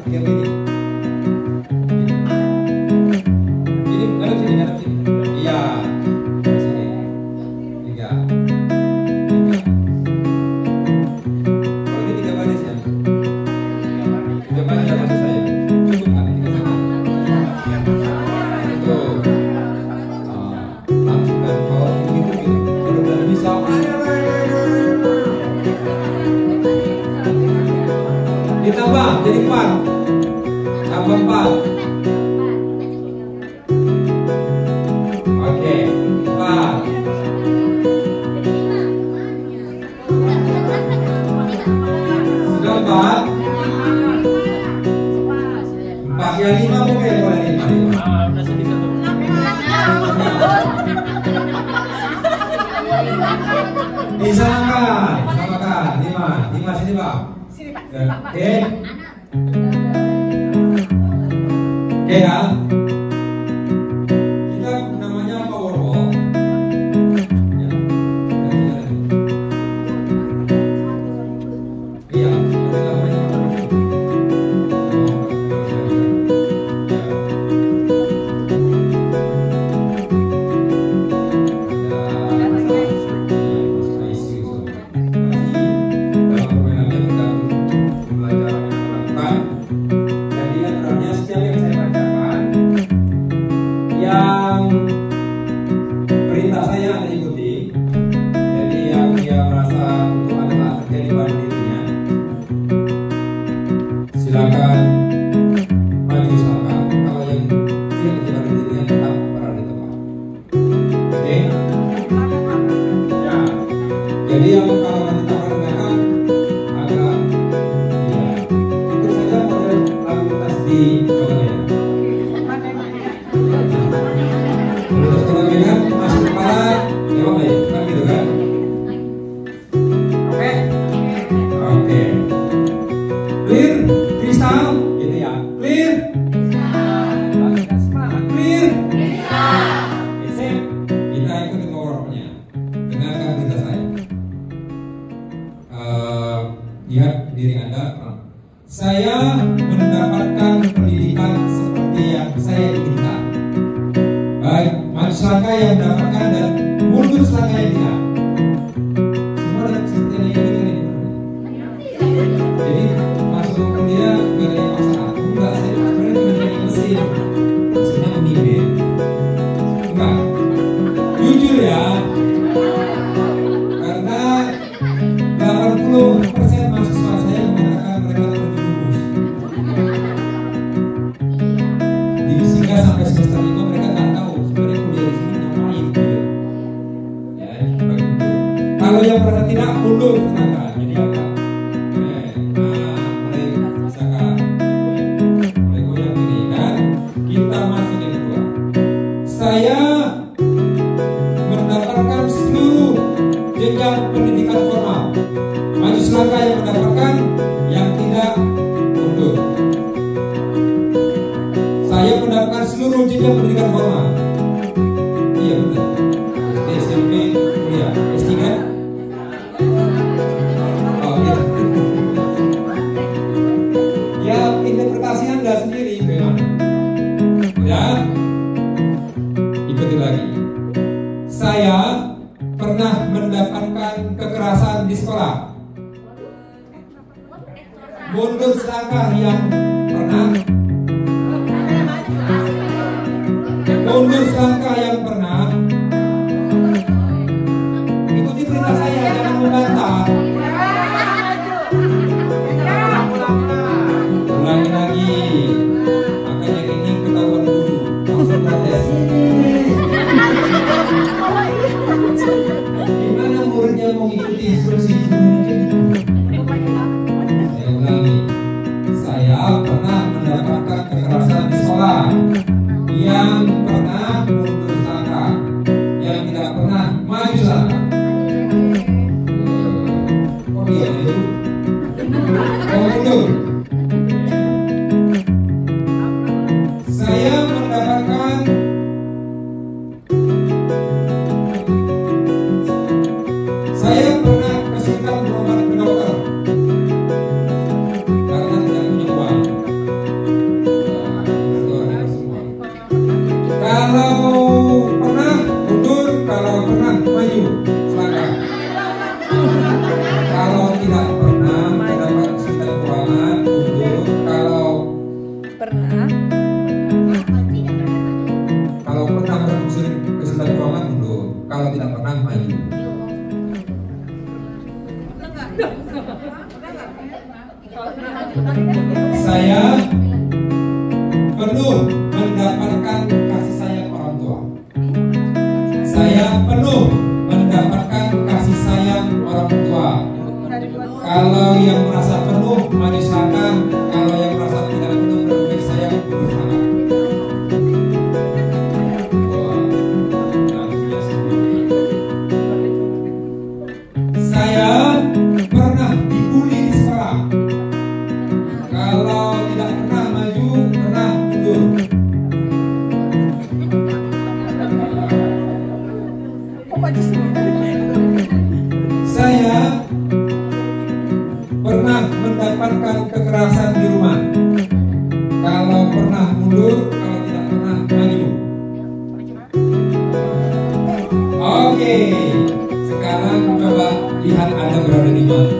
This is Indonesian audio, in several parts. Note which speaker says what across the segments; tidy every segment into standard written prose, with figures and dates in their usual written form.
Speaker 1: tiga ini. Ini kalau sini ada sini. Iya. Sini. Tiga. Kalau ini tiga baris ya. Tiga baris ya maksud saya. Cukup kan tiga sana. Tuh. Langsungkan kalau gitu gitu. Benar-benar bisa. Ditambah jadi 4. Tambah 4. Oke, 4. Sudah 4. 4 ya 5 mungkin boleh 5. Disamakan, samakan 5. 5 sini Pak. Oke. Oke ya. Kita namanya Powerball. Ya. Iya, itu namanya perintah saya Anda ikuti. Jadi yang dia merasa itu adalah terjadi pada dirinya, silakan maju selangkah. Kalau yang tidak terjadi pada dirinya tetap berada di tempat. Oke? Ya. Jadi yang kalau nanti tawaran belakang agak ya ikut saja model lalu lintas di belakangnya. Terus kita masuk kepala, lewat lagi, kan gitu kan? Oke, oke, clear, kristal, gitu ya, clear, semangat, clear, sip, kita ikuti powernya, dengarkan berita saya. Lihat diri Anda, saya mendapatkan pendidikan seperti yang saya inginkan. Baik, maju selangkah yang mendapatkan dan mundur selangkah yang tidak. Semua ada seperti yang ini kan. Jadi masuk kuliah nggak ada yang masalah. Enggak, saya sebenarnya cuma dari mesin. Maksudnya memimpin. Enggak. Jujur ya. Karena 80% mahasiswa saya mengatakan mereka terjerumus. Sehingga sampai semester 5 mereka nggak tahu sebenarnya kuliah di sini ngapain gitu. Ya, begitu. Kalau yang merasa tidak mundur selangkah, jadi agak mulai misalkan mulai goyang ini kan. Kita masuk yang kedua. Saya mendapatkan seluruh jenjang pendidikan formal. Maju selangkah yang mendapatkan, yang tidak mundur. Saya mendapatkan seluruh jenjang pendidikan formal. Iya benar. SD, SMP, kuliah, S3. Oh gitu. Ya interpretasi Anda sendiri memang. Ya. Ikuti lagi. Saya pernah mendapatkan kekerasan di sekolah. Mundur selangkah yang pernah. Mundur selangkah yang pernah. Ikuti perintah saya, jangan membantah. Ulangi lagi. Makanya ini ketahuan guru. Langsung protes. Gimana muridnya mau ngikuti instruksi gurunya? Saya ulangi. Saya pernah mendapatkan kekerasan di sekolah. Yang pernah mundur selangkah, yang tidak pernah maju selangkah. Oh iya itu. Oh mundur. Saya mendapatkan kesulitan berobat ke dokter karena tidak punya uang. Saya perlu mendapatkan kasih sayang orang tua. Saya perlu mendapatkan kasih sayang orang tua. Kalau yang merasa penuh maju silakan. Kalau yang merasa tidak penuh berarti saya berusaha. Saya pernah dibully di sekolah. Kalau tidak pernah maju, pernah mundur. Saya pernah mendapatkan kekerasan di rumah. Kalau pernah mundur, kalau tidak pernah maju. Oke, sekarang coba lihat Anda berada di mana.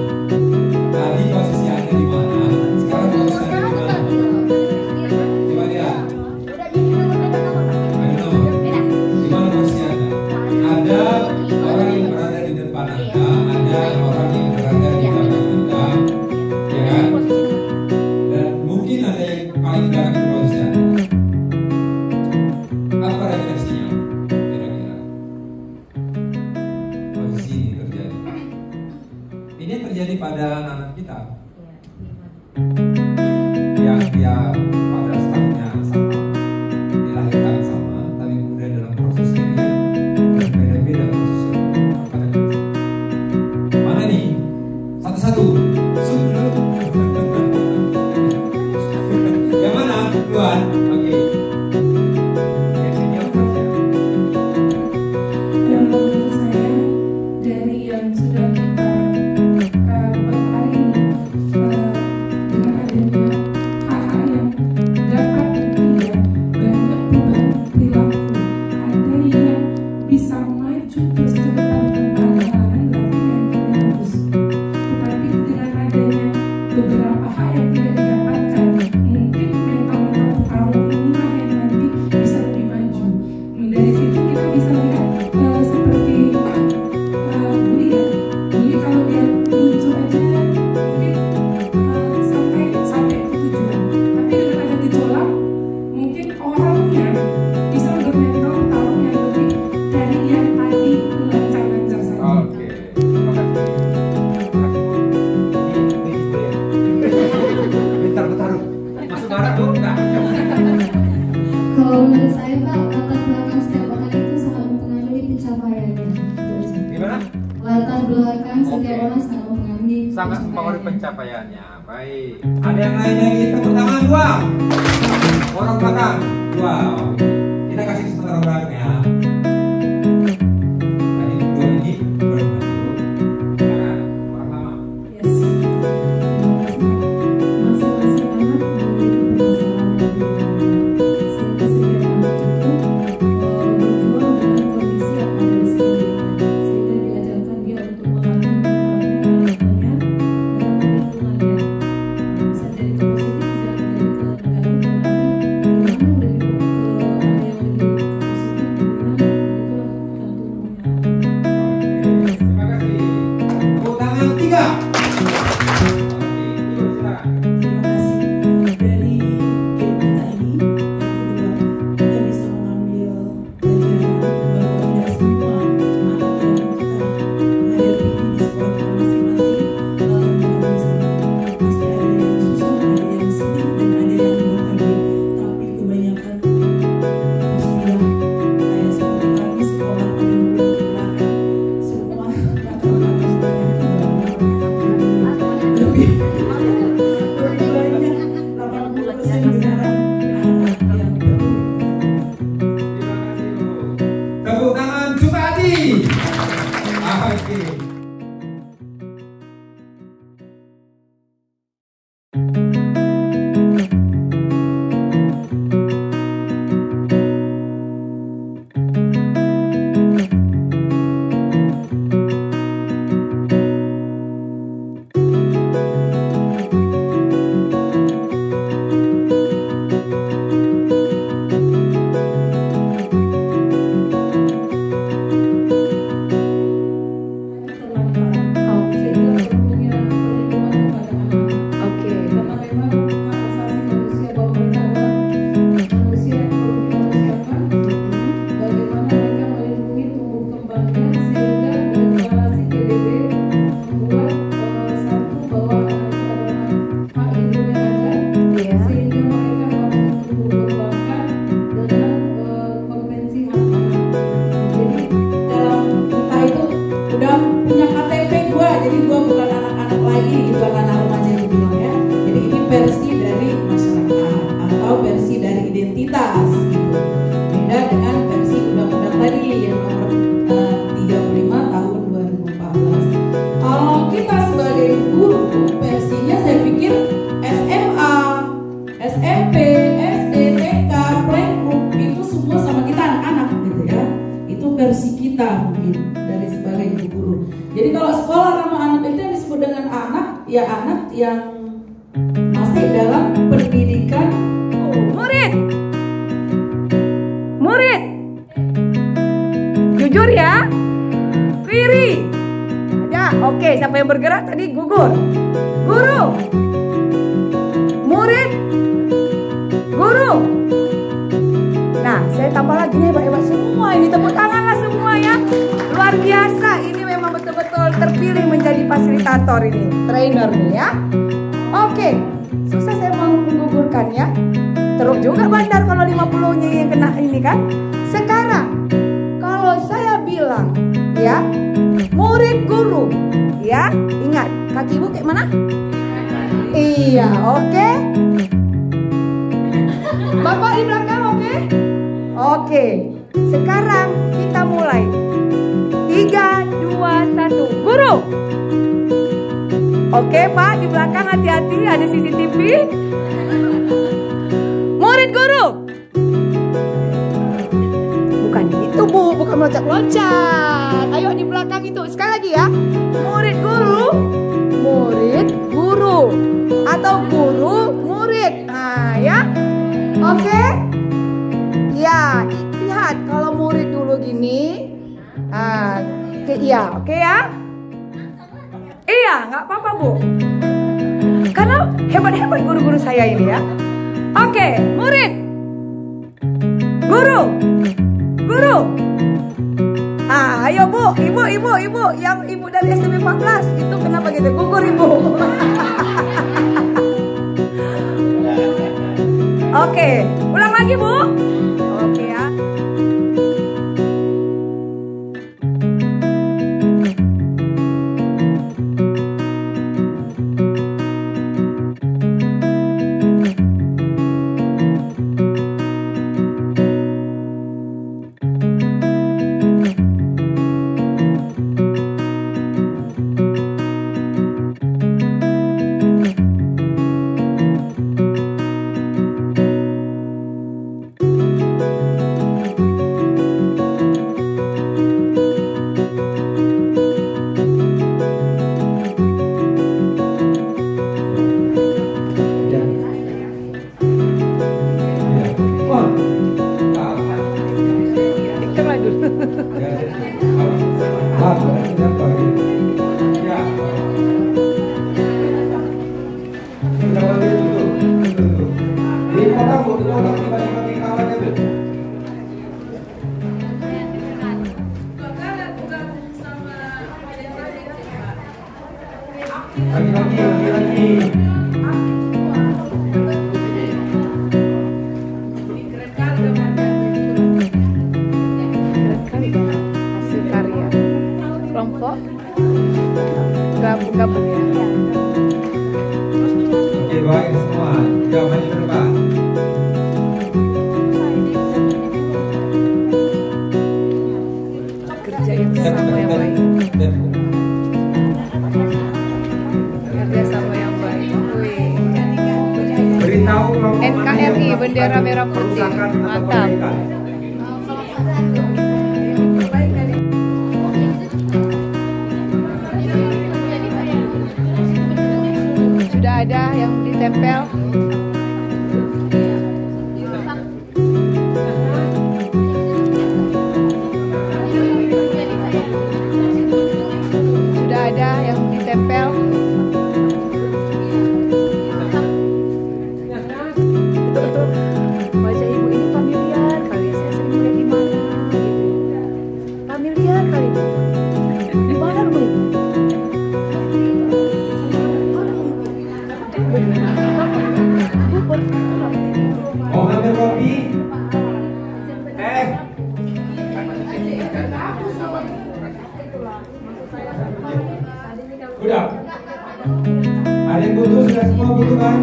Speaker 1: Tadi posisi Anda di mana? Sekarang posisi Anda di mana? Coba lihat. Ayo, di mana posisi Anda? Ada orang yang berada di depan Anda, ada orang yang berada di belakang Anda, ya kan? Dan mungkin ada yang paling belakang di posisi Anda. Apa referensinya? Kira-kira posisi ini terjadi. Ini terjadi pada anak-anak kita yang dia pada startnya sama, dilahirkan sama, tapi kemudian dalam prosesnya dia berbeda-beda prosesnya. Mana nih? Satu-satu. Yang mana? Duluan. Oke. Yang senior saja.
Speaker 2: Yang menurut saya dari yang sudah kita buat hari ini, dengan adanya hal-hal yang dapat dan tidak, banyak perubahan perilaku. Ada yang bisa maju terus ke depan tanpa ada halangan, berarti mentalnya bagus. Tetapi dengan adanya beberapa hal yang tidak didapatkan, mungkin mental-mental petarung inilah yang nanti bisa lebih maju. Dari situ kita bisa lihat seperti bully ya. Bully kalau dia muncul aja mungkin sampai ke tujuan. Tapi dengan ada gejolak, mungkin orangnya bisa bermental petarung yang lebih dari yang tadi lancar-lancar saja.
Speaker 1: Oke. Terima kasih. Pintar bertarung. Masuk barang Bu? Enggak.
Speaker 3: Kalau menurut saya Pak, latar belakang setiap orang itu sangat mempengaruhi pencapaiannya. Itu aja.
Speaker 1: Gimana?
Speaker 3: Latar belakang setiap
Speaker 1: Oke.
Speaker 3: orang sangat mempengaruhi
Speaker 1: Sangat mempengaruhi
Speaker 3: pencapaiannya.
Speaker 1: pencapaiannya. Baik. Ada yang lain lagi? Tepuk tangan dua. Orang belakang dua. Kita kasih kesempatan orang belakang ya. Tadi dua ini baru maju. Silakan. Orang lama.
Speaker 3: Yes. Terima kasih. Masing-masing anak memiliki permasalahan yang berbeda. Sehingga setiap anak itu berjuang dengan kondisi yang ada di sekelilingnya. Sehingga diajarkan dia untuk mengatasi mentalnya dengan lingkungannya. Bisa jadi ke positif, bisa jadi ya anak yang masih dalam pendidikan.
Speaker 4: Murid. Murid. Jujur ya. Query. Ada. Oke, siapa yang bergerak tadi gugur? Guru. Murid. Guru. Nah, saya tambah lagi nih, hebat-hebat semua. Ini tepuk tanganlah semua ya. Luar biasa. Ini memang betul-betul terpilih menjadi fasilitator ini, trainer nih ya. Oke, susah saya mau menggugurkan ya. Terus juga bandar kalau 50-nya yang kena ini kan. Sekarang kalau saya bilang ya, murid guru ya, ingat kaki ibu kayak mana? Iya, oke. Bapak di belakang, oke? Oke, sekarang kita mulai. 3, 2, 1, guru. Oke Pak, di belakang hati-hati, ada CCTV. Murid guru. Bukan itu Bu, bukan meloncat-loncat. Ayo di belakang itu, sekali lagi ya. Murid guru. Murid guru. Atau guru murid. Nah ya. Oke. Ya, lihat kalau murid dulu gini. Iya, oke ya. Iya, nggak apa-apa Bu. Karena hebat-hebat guru-guru saya ini ya. Oke, murid. Guru. Guru. Ayo Bu, ibu. Yang ibu dari SMP 14 itu kenapa gitu? Gugur ibu. Oke, ulang lagi Bu. Oke ya. Gabung ya.
Speaker 1: Oke, baik semua. Jawabannya terbang.
Speaker 4: Kerja yang sama yang baik. Kerja sama yang baik. Wih.
Speaker 1: Beritahu kelompok
Speaker 4: NKRI bendera merah putih. Mantap. Sudah ada yang ditempel. Sudah ada yang ditempel. Betul-betul wajah ibu ini familiar kali. Saya sering lihat di mana gitu. Familiar kali Bu. Di mana rumah ibu?
Speaker 1: Mau ambil kopi? Udah. Ada yang butuh? Sudah semua butuh kan?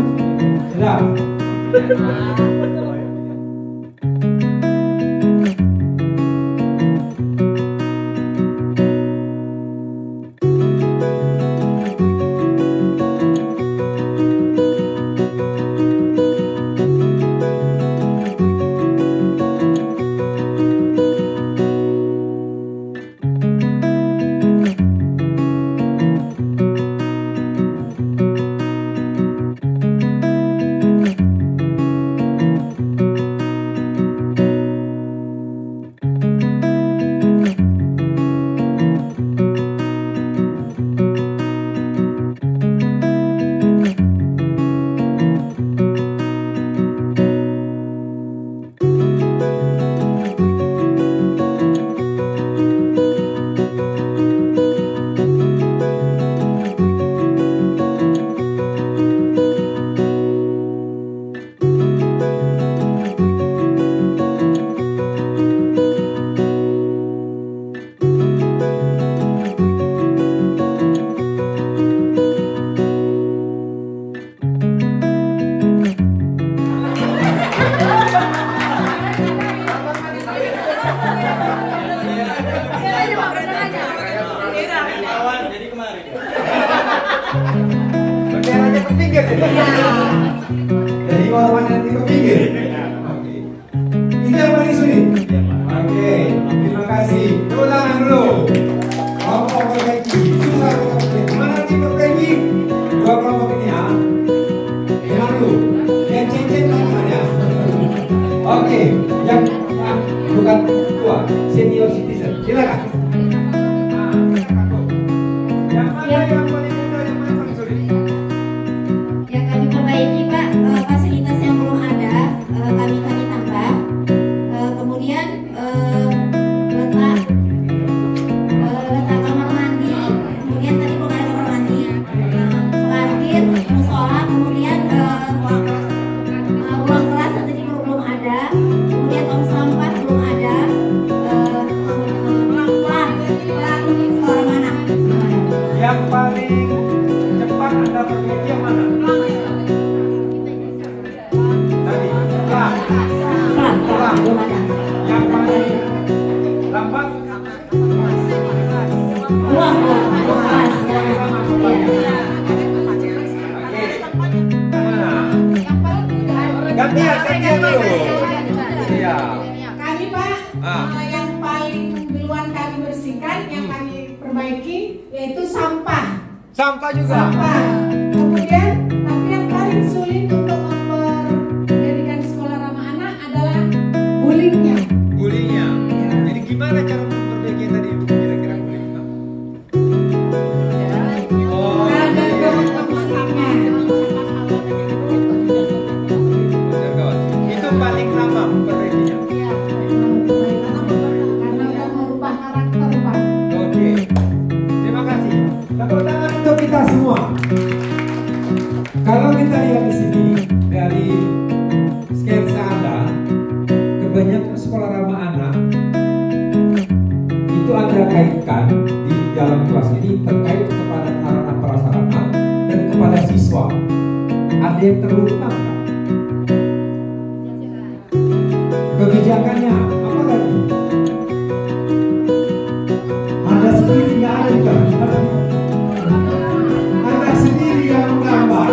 Speaker 1: Sudah. pinggir ya. Jadi warna nanti ke pinggir. Oke. Ini yang paling sulit. Oke, terima kasih. Tepuk tangan dulu. Kelompok perbaiki. Susah kelompok perbaiki. Mana tim perbaiki? Dua kelompok ini ya. Yang dulu. Yang cincin tangannya. Oke, yang bukan tua, senior citizen. Silakan. Yang mana yang paling mudah, yang mana paling sulit?
Speaker 3: Yang kami perbaiki Pak, fasilitas yang belum ada, kami tambah. Kemudian letak kamar mandi, kemudian tadi belum ada kamar mandi, parkir, musola, kemudian ruang kelas tadi belum ada, kemudian tong sampah belum ada, pelan sekolah mana?
Speaker 1: Yang paling cepat Anda perbaiki yang mana? Tadi, pelan.
Speaker 3: Pelan, belum ada.
Speaker 1: Yang paling lambat?
Speaker 3: Ruang kelas.
Speaker 1: Oke. Mana? Gantian dulu. Iya.
Speaker 5: Kami Pak,
Speaker 1: Ah.
Speaker 5: yang paling duluan kami bersihkan, yang kami perbaiki yaitu sampah.
Speaker 1: Sampah juga.
Speaker 5: Sampah. Kemudian, tapi yang paling sulit untuk menjadikan sekolah ramah anak adalah bullyingnya.
Speaker 1: Gulingnya. Jadi gimana cara memperbaiki tadi kira-kira gulingnya? Oh,
Speaker 5: Ada
Speaker 1: iya.
Speaker 5: kemasaknya.
Speaker 1: Benar, kawan. Itu paling lama memperbaikinya.
Speaker 5: Karena udah merubah karakter Pak.
Speaker 1: Oke. Terima kasih. Tepuk tangan untuk kita semua. Kalau kita lihat di sini dari sketsa Anda, kebanyakan sekolah ramah anak itu Anda kaitkan di dalam kelas ini terkait kepada sarana prasarana dan kepada siswa. Ada yang terlupa nggak? Kebijakannya apa lagi? Anda sendiri nggak ada di dalam. Anda sendiri yang menggambar.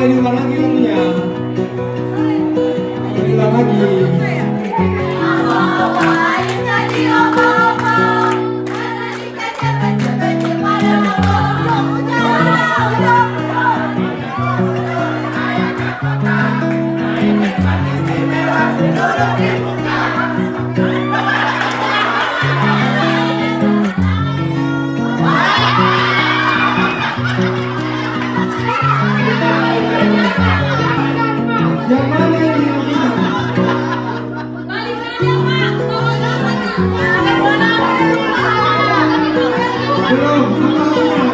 Speaker 1: boleh diulang lagi lagunya. Boleh diulang lagi. Yang mana yang diulang? Belum, apa lagunya?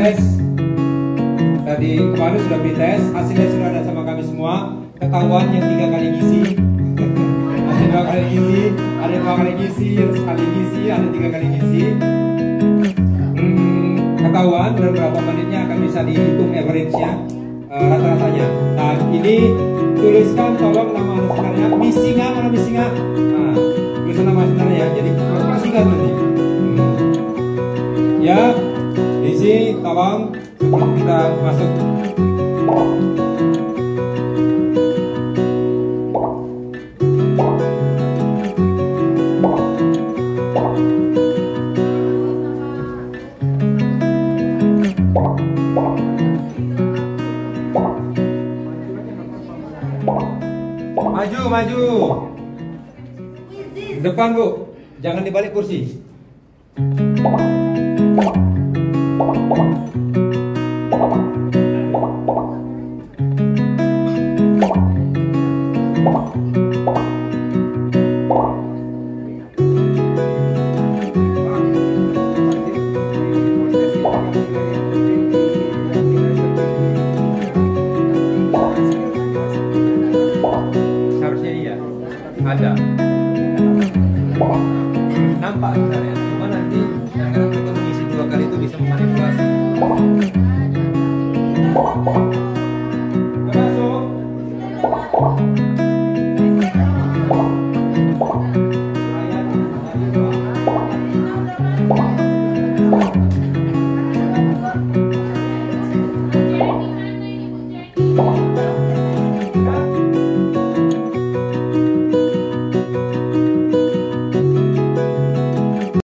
Speaker 1: Yes. Tadi kemarin sudah beli tes, hasilnya sudah ada sama kami semua. Ketahuan yang 3 kali ngisi, ada 2 kali ngisi, ada 2 kali ngisi, yang sekali ngisi, ada 3 kali ngisi. ketahuan dan berapa menitnya akan bisa dihitung average-nya, rata-ratanya. Nah, ini tuliskan tolong nama anu sebenarnya. Misinga mana Misinga? Nah, tulisan nama sebenarnya. Jadi kasihkan nanti. Ya, isi tolong sebelum kita masuk. Maju. Depan Bu, jangan dibalik kursi. Ada nampak sebenarnya.